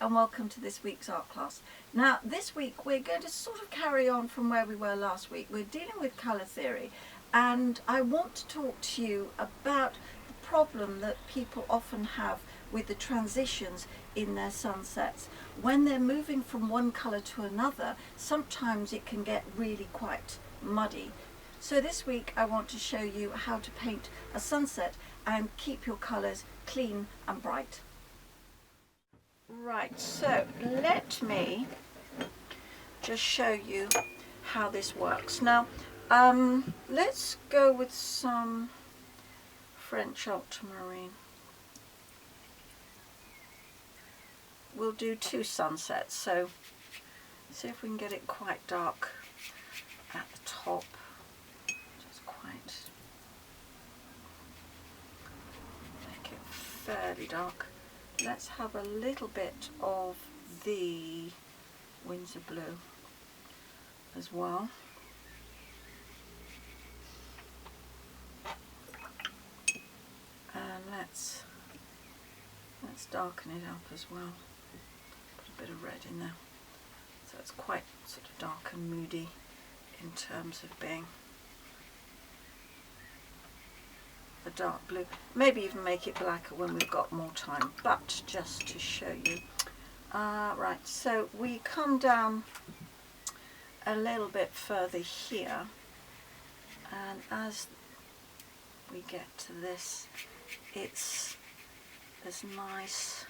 and welcome to this week's art class. Now this week we're going to sort of carry on from where we were last week. We're dealing with colour theory, and I want to talk to you about the problem that people often have with the transitions in their sunsets. When they're moving from one colour to another, sometimes it can get really quite muddy. So this week I want to show you how to paint a sunset and keep your colours clean and bright. Right, so let me just show you how this works. Now, let's go with some French ultramarine. We'll do two sunsets, so see if we can get it quite dark at the top. Just quite make it fairly dark. Let's have a little bit of the Winsor blue as well. And let's darken it up as well. Put a bit of red in there. So it's quite sort of dark and moody in terms of being a dark blue. Maybe even make it blacker when we've got more time, but just to show you. Right, so we come down a little bit further here, and as we get to this, it's this nice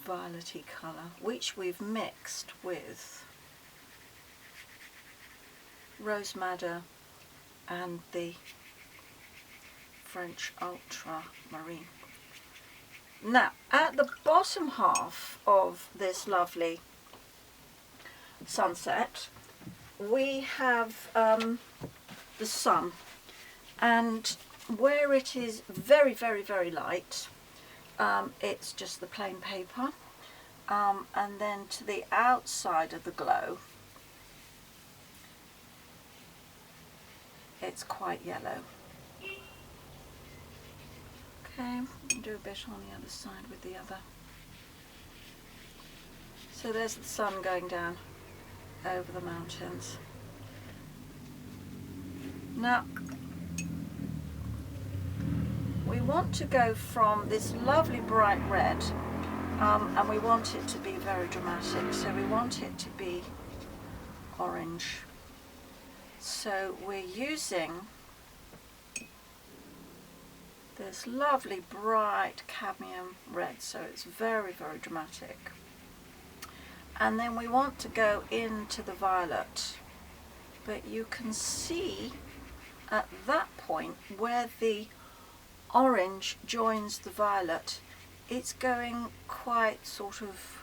violety colour which we've mixed with Rose Madder and the French ultramarine. Now at the bottom half of this lovely sunset we have the sun, and where it is very light, it's just the plain paper, and then to the outside of the glow it's quite yellow. Okay, do a bit on the other side with the other. So there's the sun going down over the mountains. Now we want to go from this lovely bright red, and we want it to be very dramatic, so we want it to be orange. So we're using this lovely bright cadmium red, so it's very dramatic. And then we want to go into the violet, but you can see at that point where the orange joins the violet, it's going quite sort of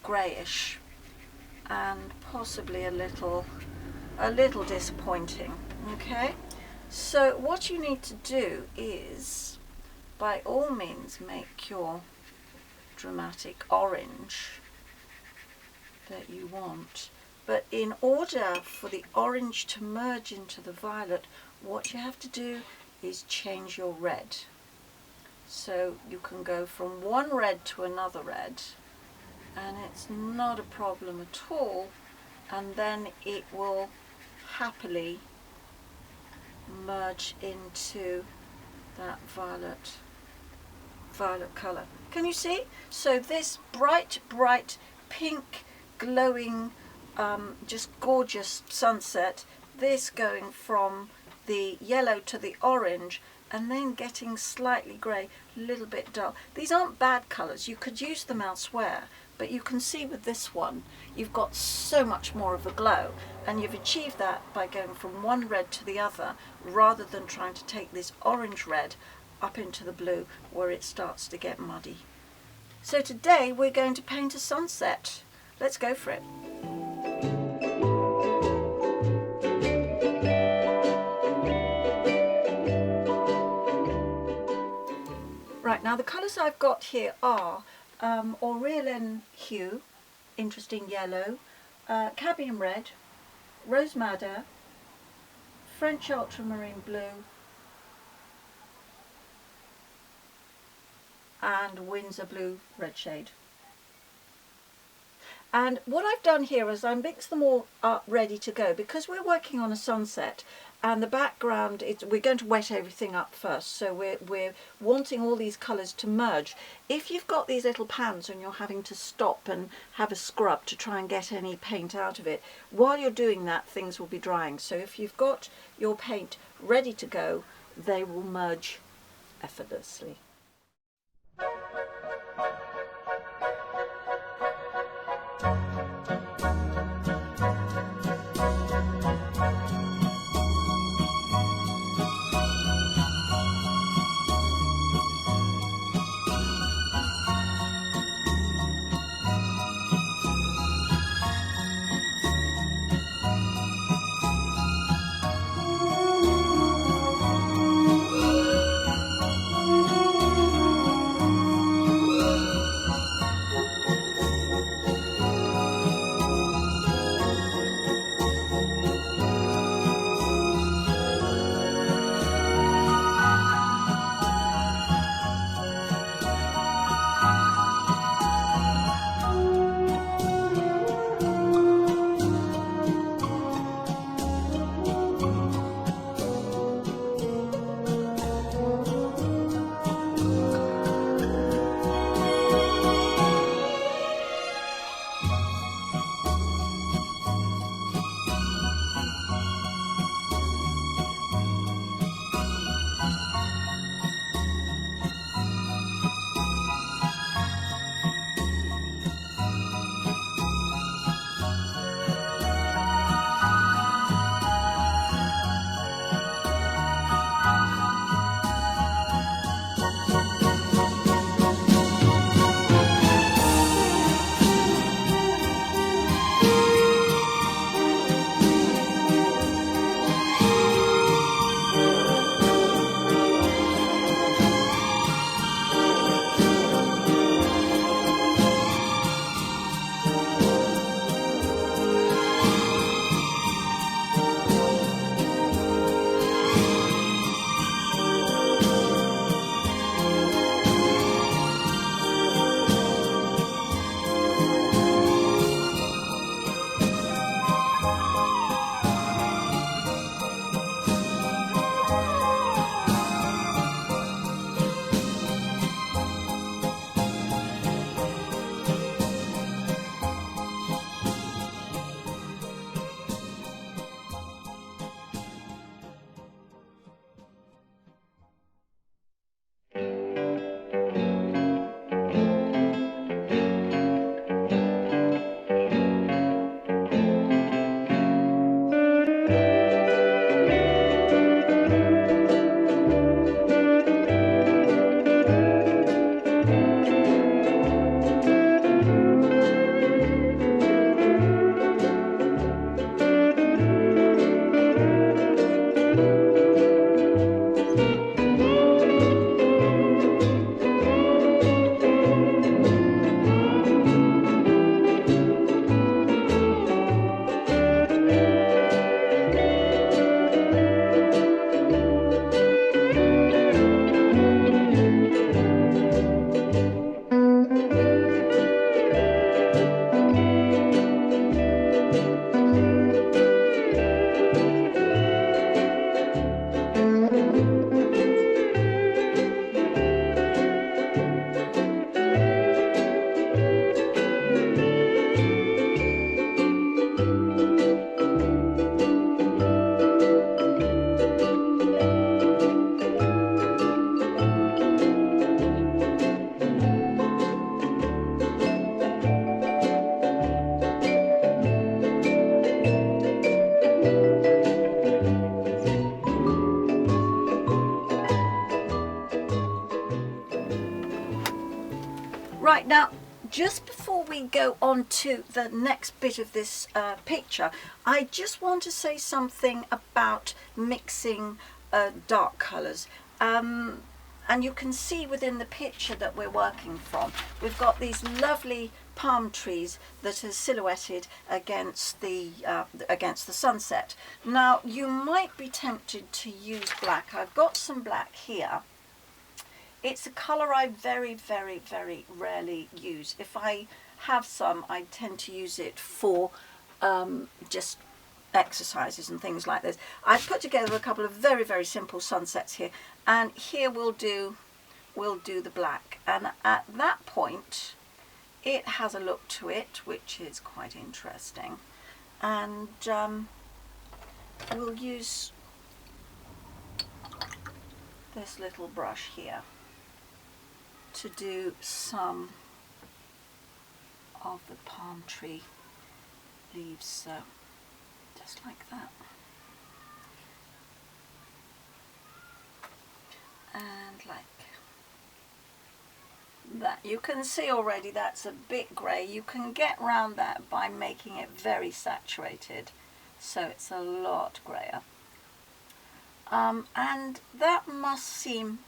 greyish and possibly a little disappointing. Okay, so what you need to do is by all means make your dramatic orange that you want, but in order for the orange to merge into the violet, what you have to do is change your red. So you can go from one red to another red, and it's not a problem at all, and then it will happily merge into that violet colour. Can you see? So this bright pink glowing just gorgeous sunset, this going from the yellow to the orange and then getting slightly grey, a little bit dull. These aren't bad colours, you could use them elsewhere, but you can see with this one you've got so much more of a glow, and you've achieved that by going from one red to the other rather than trying to take this orange red up into the blue where it starts to get muddy. So today we're going to paint a sunset. Let's go for it. Right, now the colours I've got here are Aurélien hue, interesting yellow, cadmium red, Rose Madder, French ultramarine blue, and Winsor blue red shade. And what I've done here is I mix them all up ready to go, because we're working on a sunset and the background, we're going to wet everything up first, so we're wanting all these colours to merge. If you've got these little pans and you're having to stop and have a scrub to try and get any paint out of it, while you're doing that, things will be drying. So if you've got your paint ready to go, they will merge effortlessly. Right, now just before we go on to the next bit of this picture, I just want to say something about mixing dark colours. And you can see within the picture that we're working from, we've got these lovely palm trees that are silhouetted against the sunset. Now you might be tempted to use black. I've got some black here. It's a colour I very, very, very rarely use. If I have some, I tend to use it for just exercises and things like this. I've put together a couple of very, very simple sunsets here, and here we'll do the black, and at that point it has a look to it which is quite interesting, and we'll use this little brush here to do some of the palm tree leaves, so just like that. And like that. You can see already that's a bit grey. You can get round that by making it very saturated, so it's a lot greyer. And that must seem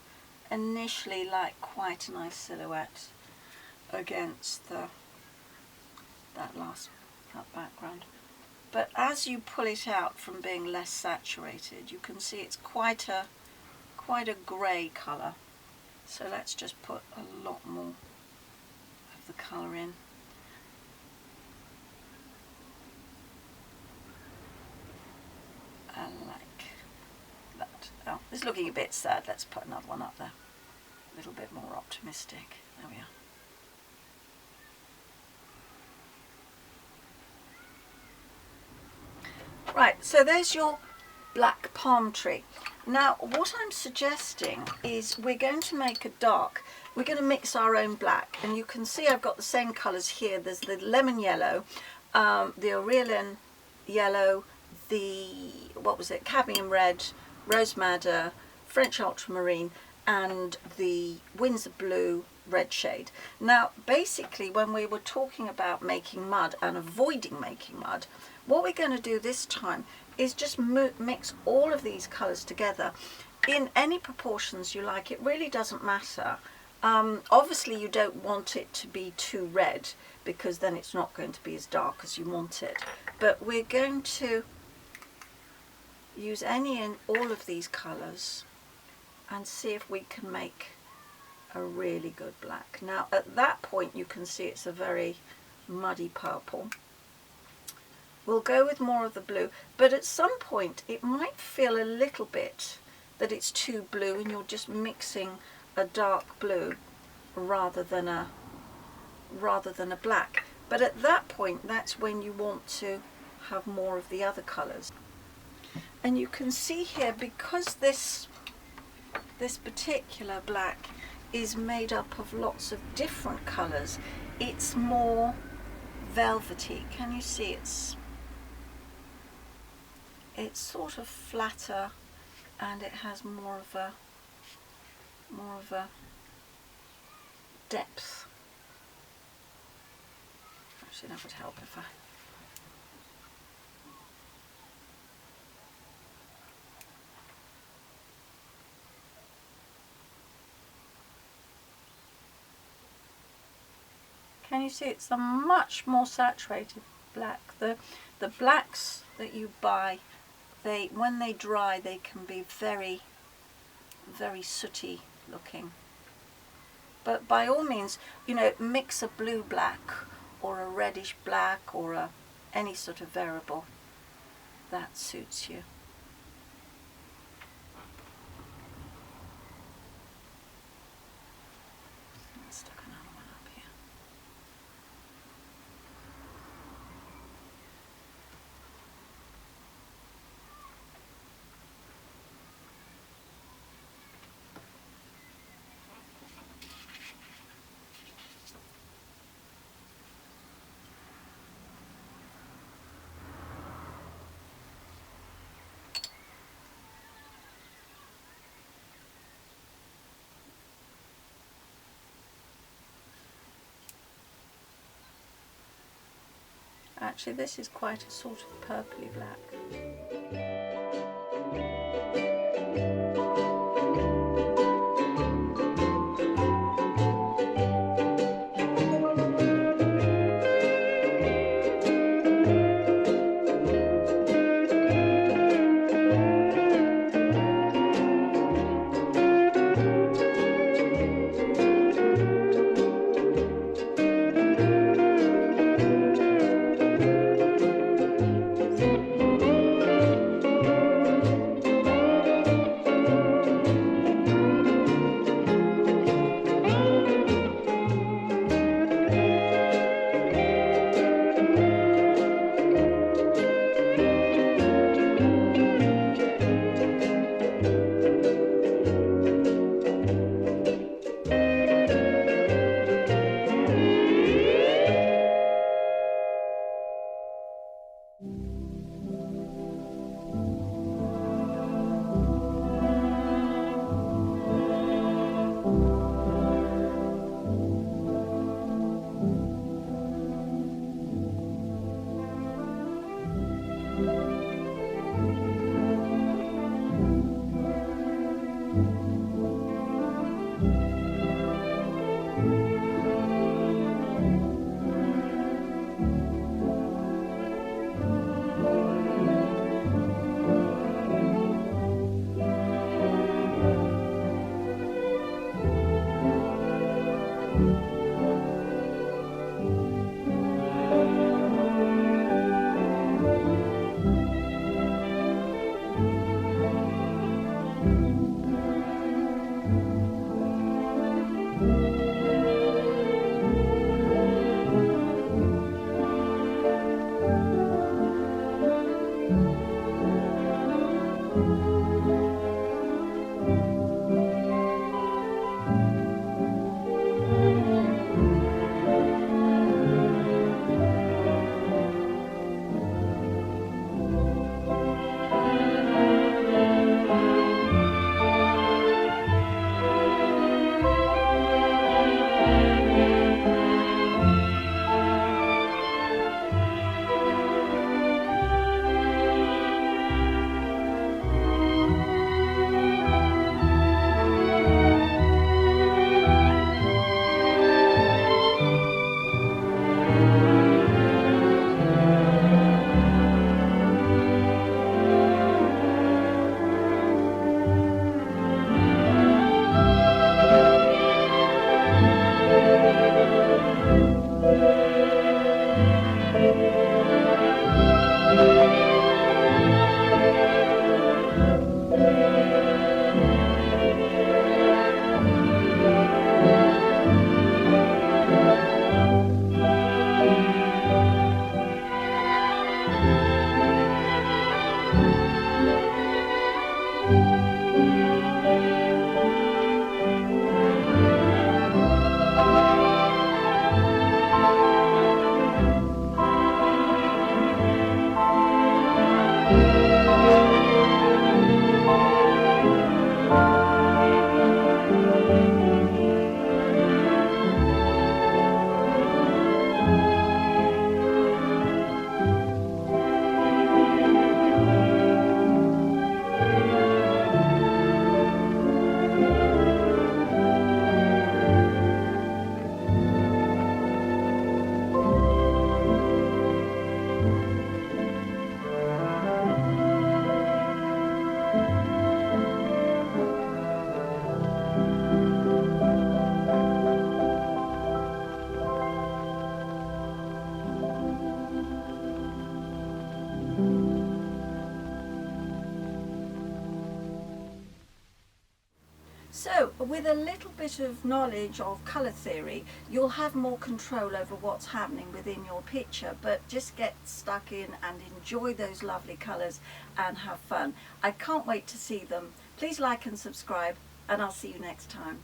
initially like quite a nice silhouette against that background. But as you pull it out from being less saturated, you can see it's quite a grey colour. So let's just put a lot more of the colour in. And like that. Oh, it's looking a bit sad. Let's put another one up there. A little bit more optimistic. There we are. Right, so there's your black palm tree. Now what I'm suggesting is we're going to make a dark. We're going to mix our own black, and you can see I've got the same colours here. There's the lemon yellow, the Aureolin yellow, the, what was it, cadmium red, rose madder, French ultramarine, and the Windsor blue red shade. Now basically when we were talking about making mud and avoiding making mud, what we're going to do this time is just mix all of these colours together in any proportions you like. It really doesn't matter. Obviously you don't want it to be too red, because then it's not going to be as dark as you want it. But we're going to use any and all of these colours and see if we can make a really good black. Now at that point you can see it's a very muddy purple. We'll go with more of the blue, but at some point it might feel a little bit that it's too blue and you're just mixing a dark blue rather than a black. But at that point, that's when you want to have more of the other colours. And you can see here, because this particular black is made up of lots of different colours, it's more velvety. Can you see it's sort of flatter, and it has more of a depth. Actually, that would help if I... Can you see it's a much more saturated black? The blacks that you buy, when they dry, they can be very, very sooty looking. But by all means, you know, mix a blue black or a reddish black or any sort of variable that suits you. Let's stick another one up here. Actually, this is quite a sort of purpley black. with a little bit of knowledge of colour theory, you'll have more control over what's happening within your picture, but just get stuck in and enjoy those lovely colours and have fun. I can't wait to see them. Please like and subscribe, and I'll see you next time.